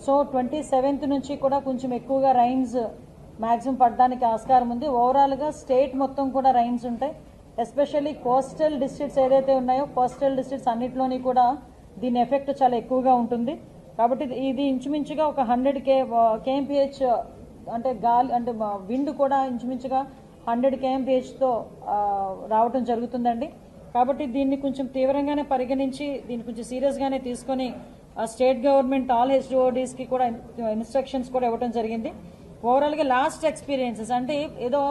So 27th నుంచి కూడా కొంచెం ఎక్కువగా రైన్స్ మాక్సిమం పడడానికి ఆస్కారం ఉంది. ఓవరాల్గా స్టేట్ మొత్తం కూడా రైన్స్ ఉంటాయి. ఎస్పెషల్లీ కోస్టల్ డిస్ట్రిక్ట్స్ ఏదైతే ఉన్నాయో కోస్టల్ డిస్ట్రిక్ట్స్ అన్నింటిలోని కూడా దీని ఎఫెక్ట్ చాలా ఎక్కువగా ఉంటుంది. కాబట్టి ఇది ఇంచుమించుగా ఒక 100 kmph అంటే గాలి అంటే విండ్ కూడా ఇంచుమించుగా 100 kmphతో రావడం జరుగుతుందండి. కాబట్టి దీన్ని కొంచెం తీవ్రంగానే పరిగణించి దీన్ని కొంచెం సీరియస్గానే తీసుకొని స్టేట్ గవర్నమెంట్ ఆల్ హెచ్ఓడీస్కి కూడా ఇన్స్ట్రక్షన్స్ కూడా ఇవ్వడం జరిగింది. ఓవరాల్గా లాస్ట్ ఎక్స్పీరియన్సెస్ అంటే ఏదో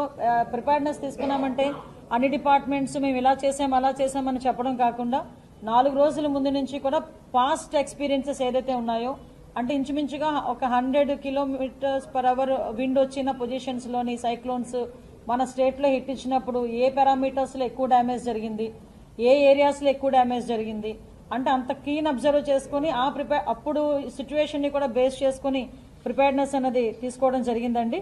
ప్రిపేర్నెస్ తీసుకున్నామంటే అన్ని డిపార్ట్మెంట్స్ మేము ఇలా చేసాం అలా చేసామని చెప్పడం కాకుండా 4 రోజుల ముందు నుంచి కూడా పాస్ట్ ఎక్స్పీరియన్సెస్ ఏదైతే ఉన్నాయో అంటే ఇంచుమించుగా ఒక 100 km/h విండ్ వచ్చిన పొజిషన్స్లోని సైక్లోన్స్ మన స్టేట్లో హిట్ ఇచ్చినప్పుడు ఏ పారామీటర్స్లో ఎక్కువ డ్యామేజ్ జరిగింది, ఏ ఏరియాస్లో ఎక్కువ డ్యామేజ్ జరిగింది అంటే అంత కీన్ అబ్జర్వ్ చేసుకుని అప్పుడు సిచ్యువేషన్ని కూడా బేస్ చేసుకుని ప్రిపేర్నెస్ అనేది తీసుకోవడం జరిగిందండి.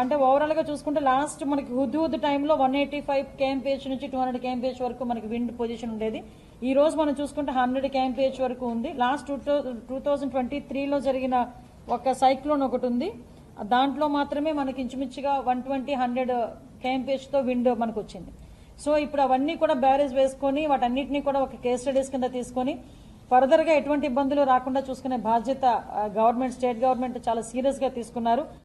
అంటే ఓవరాల్గా చూసుకుంటే లాస్ట్ మనకి హుద్ టైంలో 185 kmph నుంచి 200 kmph వరకు మనకి విండ్ పొజిషన్ ఉండేది. ఈ రోజు మనం చూసుకుంటే 100 kmph వరకు ఉంది. లాస్ట్ 2023లో జరిగిన ఒక సైక్లోన్ ఒకటి ఉంది. దాంట్లో మాత్రమే మనకి ఇంచుమించుగా 120-100 kmph విండ్ మనకు వచ్చింది. సో ఇప్పుడు అవన్నీ కూడా బ్యారేజ్ వేసుకొని వాటన్నిటినీ కూడా ఒక కేస్ స్టడీస్ కింద తీసుకొని ఫర్దర్గా ఎటువంటి ఇబ్బందులు రాకుండా చూసుకునే బాధ్యత గవర్నమెంట్ స్టేట్ గవర్నమెంట్ చాలా సీరియస్గా తీసుకున్నారు.